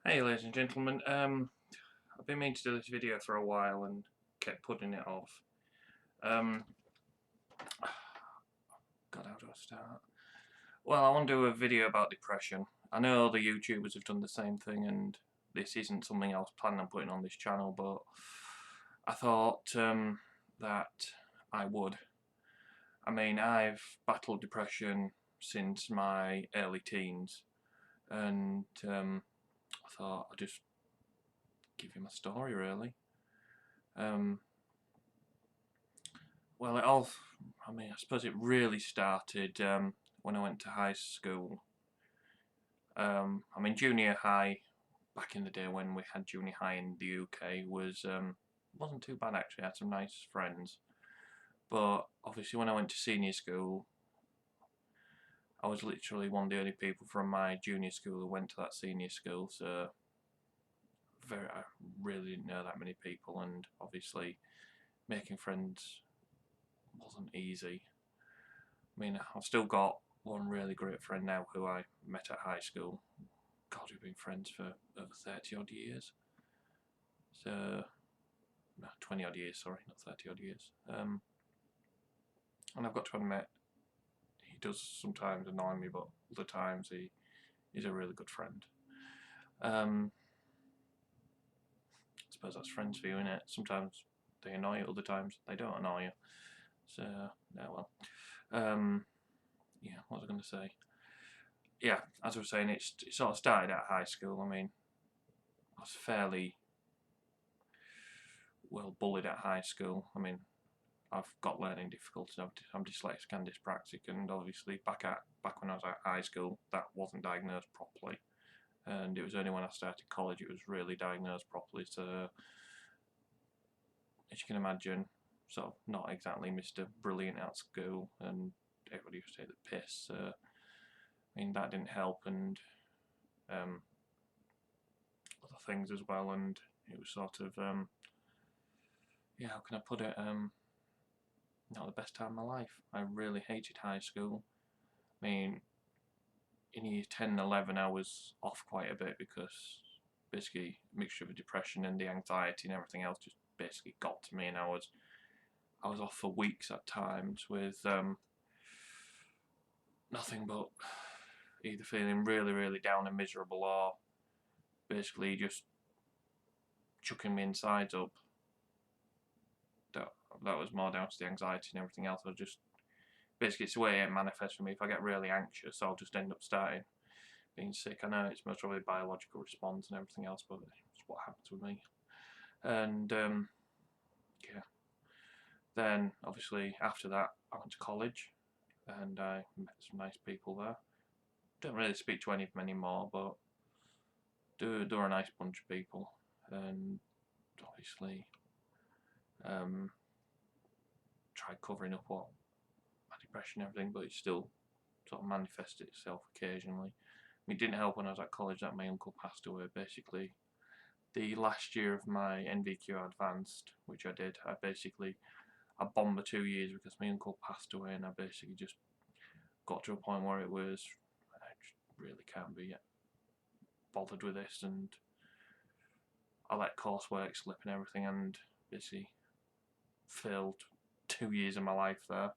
Hey ladies and gentlemen, I've been meaning to do this video for a while and kept putting it off. Um, God, how do I start? Well, I want to do a video about depression. I know other YouTubers have done the same thing and this isn't something I was planning on putting on this channel, but I thought that I would. I mean, I've battled depression since my early teens and I thought I'd just give you my story really. Um, Well, I suppose it really started when I went to high school. Junior high, back in the day when we had junior high in the UK, wasn't too bad actually. I had some nice friends. But obviously when I went to senior school, I was literally one of the only people from my junior school who went to that senior school, so I really didn't know that many people, and obviously making friends wasn't easy. I've still got one really great friend now who I met at high school. God, we've been friends for over 30 odd years. So, no, 20 odd years, sorry, not 30 odd years. And I've got to admit, he does sometimes annoy me, but other times he's a really good friend. I suppose that's friends for you, innit? Sometimes they annoy you, other times they don't annoy you. So, yeah, well. Yeah, what was I going to say? Yeah, as I was saying, it sort of started at high school. I was fairly well bullied at high school. I've got learning difficulties. I'm dyslexic and dyspraxic, and obviously back when I was at high school, that wasn't diagnosed properly. And it was only when I started college it was really diagnosed properly. So, as you can imagine, sort of not exactly Mr. Brilliant at school, and everybody used to take the piss. So, that didn't help, and um, other things as well. And it was sort of yeah, how can I put it? Not the best time of my life. I really hated high school. I mean, in year 10 and 11 I was off quite a bit because basically a mixture of depression and the anxiety and everything else just basically got to me, and I was off for weeks at times with nothing but either feeling really down and miserable or basically just chucking my insides up. That, that was more down to the anxiety and everything else. I was just basically, it's the way it manifests for me. If I get really anxious, I'll just end up starting being sick. I know it's most probably a biological response and everything else, but it's what happens with me. And yeah, then obviously after that, I went to college and I met some nice people there. Don't really speak to any of them anymore, but they're a nice bunch of people. And obviously, um, tried covering up what my depression and everything, but it still sort of manifested itself occasionally. It didn't help when I was at college that my uncle passed away. Basically, the last year of my NVQ advanced, which I did, I bombed the 2 years because my uncle passed away, and I basically just got to a point where it was I just really can't be bothered with this, and I let coursework slip and everything, and basically failed 2 years of my life there.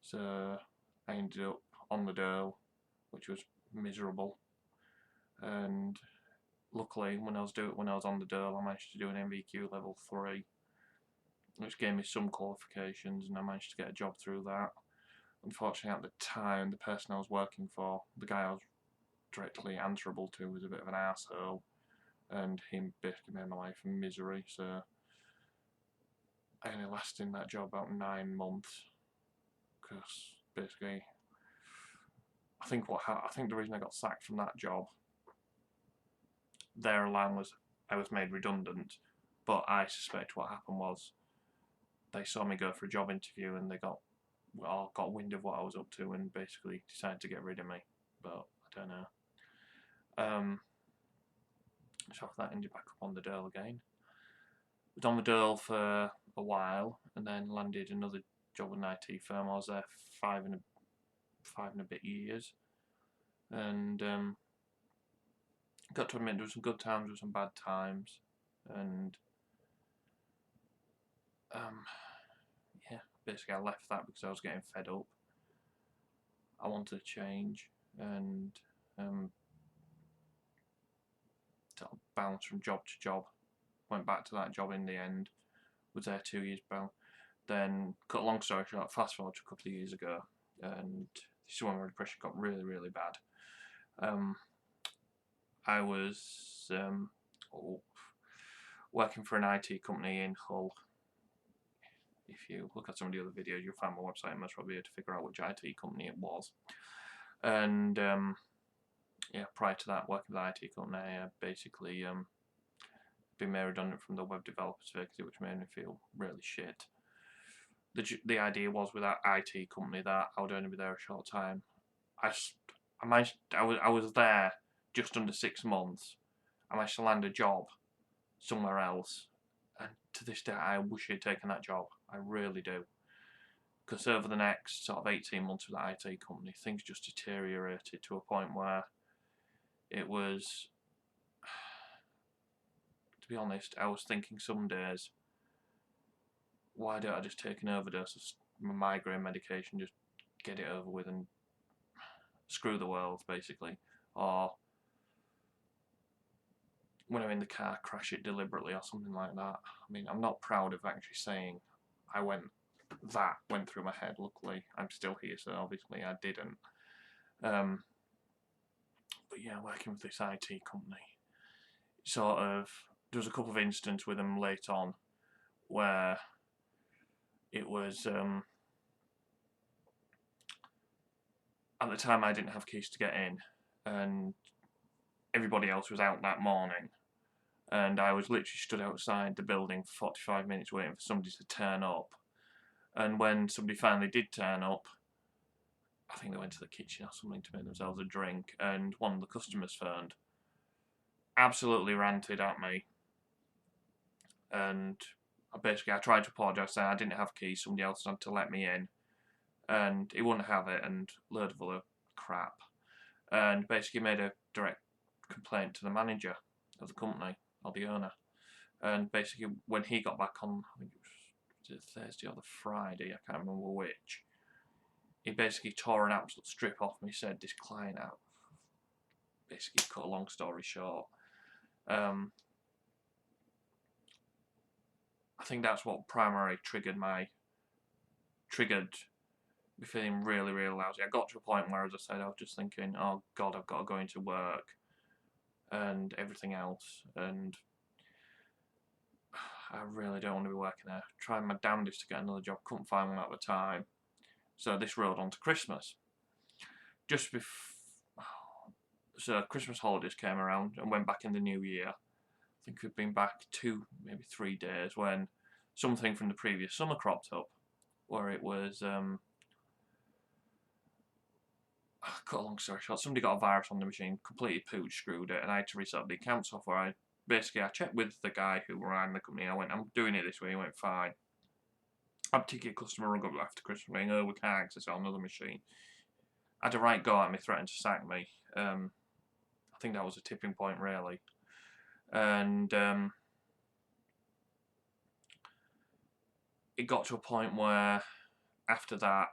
So I ended up on the dole, which was miserable, and luckily when I was on the dole, I managed to do an NVQ level 3, which gave me some qualifications, and I managed to get a job through that. Unfortunately, at the time, the person I was working for, the guy I was directly answerable to, was a bit of an asshole, and he basically made my life a misery. So I only lasted in that job about 9 months because basically, I think the reason I got sacked from that job, their line was I was made redundant, but I suspect what happened was they saw me go for a job interview and they got wind of what I was up to and basically decided to get rid of me. But I don't know. Um, so after that, ended back up on the dole again. Was on the dole for a while and then landed another job with an IT firm. I was there 5 and a bit years, and got to admit there were some good times, there were some bad times, and yeah, basically I left that because I was getting fed up. I wanted to change, and sort of bounced from job to job. Went back to that job in the end. Was there 2 years bound. Then, cut a long story short, fast forward to a couple of years ago, and this is when my depression got really, really bad. I was working for an IT company in Hull. If you look at some of the other videos, you'll find my website and most probably be able to figure out which IT company it was. And yeah, prior to that, working with the IT company, I basically been made redundant from the web developers vacancy, which made me feel really shit. The idea was with that IT company that I would only be there a short time. I was there just under 6 months. I managed to land a job somewhere else, and to this day I wish I'd taken that job. I really do, because over the next sort of 18 months with that IT company, things just deteriorated to a point where it was, to be honest, I was thinking some days, why don't I just take an overdose of migraine medication, just get it over with and screw the world, basically. Or when I'm in the car, crash it deliberately or something like that. I mean, I'm not proud of actually saying that went through my head. Luckily, I'm still here, so obviously I didn't. But yeah, working with this IT company, sort of, there was a couple of instances with them late on where it was, at the time I didn't have keys to get in, and everybody else was out that morning, and I was literally stood outside the building for 45 minutes waiting for somebody to turn up. And when somebody finally did turn up, I think they went to the kitchen or something to make themselves a drink, and one of the customers phoned, absolutely ranted at me, and I tried to apologise, saying I didn't have keys, somebody else had to let me in, and he wouldn't have it, and a load of other crap, and basically made a direct complaint to the manager of the company, or the owner, and basically when he got back on, I think it was Thursday or the Friday, I can't remember which, he basically tore an absolute strip off me, said this client out, basically cut a long story short. I think that's what primarily triggered me feeling really, really lousy. I got to a point where, as I said, I was just thinking, oh God, I've got to go into work and everything else, and I really don't want to be working there. Trying my damnedest to get another job, couldn't find one at the time. So this rolled on to Christmas. Just before, so Christmas holidays came around and went back in the new year. I think we've been back 2, maybe 3 days when something from the previous summer cropped up, where it was, cut a long story short, somebody got a virus on the machine, completely pooch screwed it, and I had to reset the account software. I checked with the guy who ran the company. I went, I'm doing it this way. He went, fine. A particular customer rung up after Christmas saying, oh, we can't access it on another machine. I had a right go at me, threatened to sack me. I think that was a tipping point, really. And it got to a point where, after that,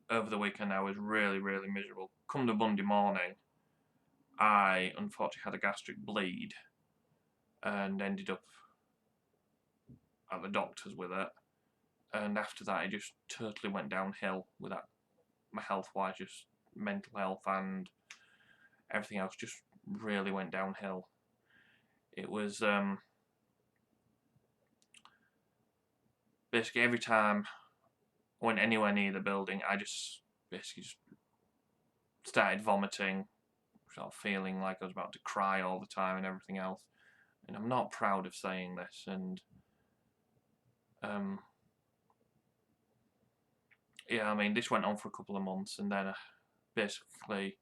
over the weekend, I was really, really miserable. Come the Monday morning, I unfortunately had a gastric bleed and ended up at the doctor's with it. And after that, it just totally went downhill with that, my health-wise, just mental health and everything else just really went downhill. It was basically every time I went anywhere near the building, I just basically just started vomiting, sort of feeling like I was about to cry all the time and everything else. And I'm not proud of saying this, and yeah, I mean, this went on for a couple of months, and then basically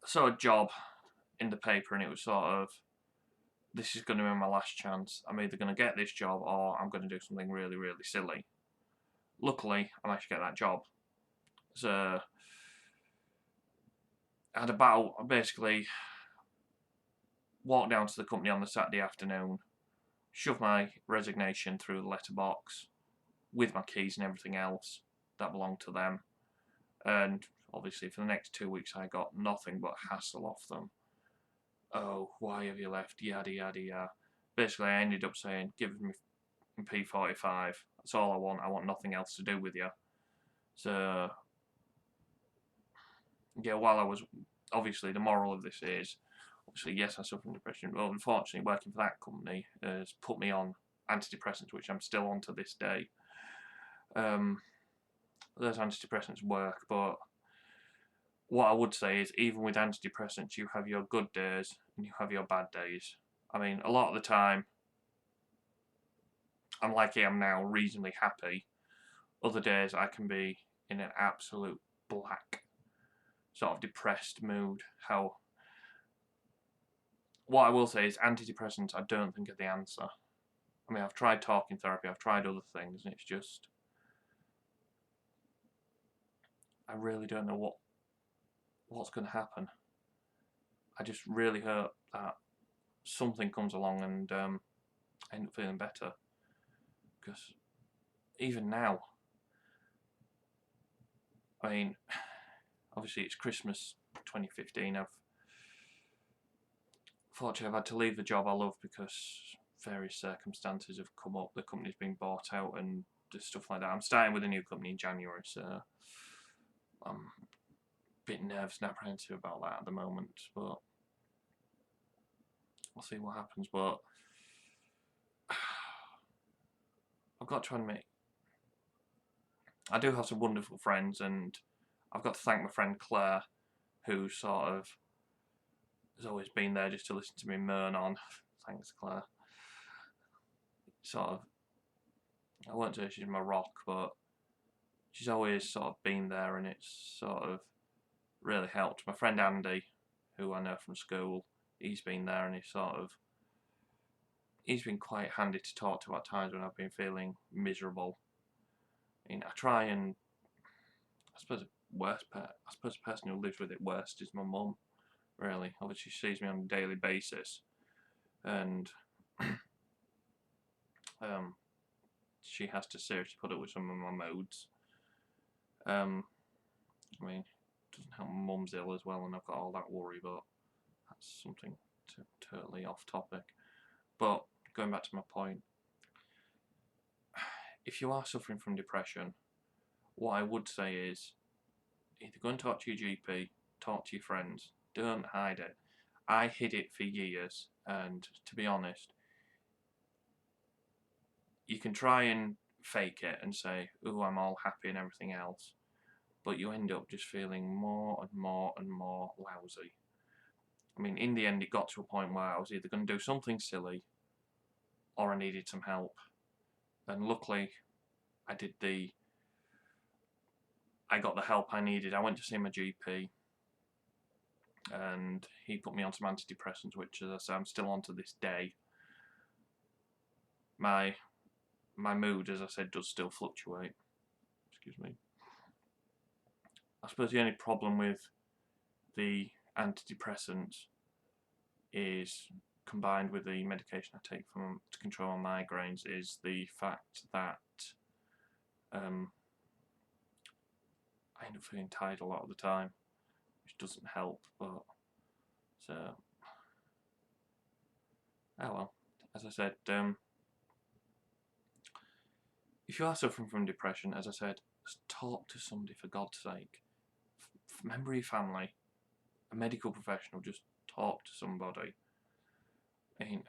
I saw a job in the paper, and it was sort of, this is going to be my last chance. I'm either going to get this job or I'm going to do something really, really silly. Luckily, I managed to get that job. So I had a battle. I basically walked down to the company on the Saturday afternoon, shoved my resignation through the letterbox with my keys and everything else that belonged to them, and obviously for the next 2 weeks I got nothing but hassle off them. Oh, why have you left? Yada yada yada. Basically, I ended up saying, give me P45. That's all I want. I want nothing else to do with you. So, yeah, while I was, obviously, the moral of this is, obviously, yes, I suffer from depression, but unfortunately, working for that company has put me on antidepressants, which I'm still on to this day. Those antidepressants work, but what I would say is, even with antidepressants, you have your good days and you have your bad days. I mean, a lot of the time, I'm like I am now, reasonably happy. Other days, I can be in an absolute black, sort of depressed mood. What I will say is, antidepressants, I don't think are the answer. I mean, I've tried talking therapy, I've tried other things, and it's just, I really don't know what's going to happen. I just really hope that something comes along and I end up feeling better. Because even now, I mean, obviously it's Christmas 2015. Fortunately, I've had to leave the job I love because various circumstances have come up. The company's been bought out and just stuff like that. I'm starting with a new company in January, so I'm a bit nervous and apprehensive about that at the moment, but we'll see what happens. But I've got to try and I do have some wonderful friends, and I've got to thank my friend Claire, who sort of has always been there just to listen to me moan on. Thanks, Claire. Sort of, I won't say she's my rock, but she's always sort of been there, and it's sort of really helped. My friend Andy, who I know from school, he's been there, and he's been quite handy to talk to at times when I've been feeling miserable. I mean, I try and, I suppose the person who lives with it worst is my mum. Really, obviously she sees me on a daily basis, and she has to seriously put up with some of my moods. I mean, it doesn't help my mum's ill as well, and I've got all that worry, but that's something totally off topic. But going back to my point, if you are suffering from depression, what I would say is either go and talk to your GP, talk to your friends, don't hide it. I hid it for years, and to be honest, you can try and fake it and say, oh, I'm all happy and everything else, but you end up just feeling more and more and more lousy. I mean, in the end, it got to a point where I was either going to do something silly or I needed some help. And luckily, I got the help I needed. I went to see my GP, and he put me on some antidepressants, which, as I say, I'm still on to this day. My mood, as I said, does still fluctuate. Excuse me. I suppose the only problem with the antidepressants is, combined with the medication I take to control my migraines, is the fact that I end up feeling tired a lot of the time, which doesn't help. But so, oh well. As I said, if you are suffering from depression, as I said, just talk to somebody, for God's sake. Member of your family, a medical professional, just talk to somebody. I mean,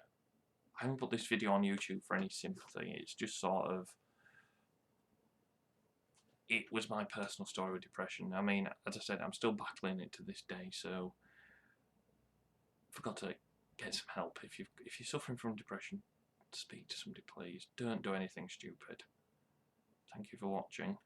I haven't put this video on YouTube for any sympathy. It's just sort of, it was my personal story with depression. I mean, as I said, I'm still battling it to this day, so for God's sake, get some help. If you're suffering from depression, speak to somebody, please. Don't do anything stupid. Thank you for watching.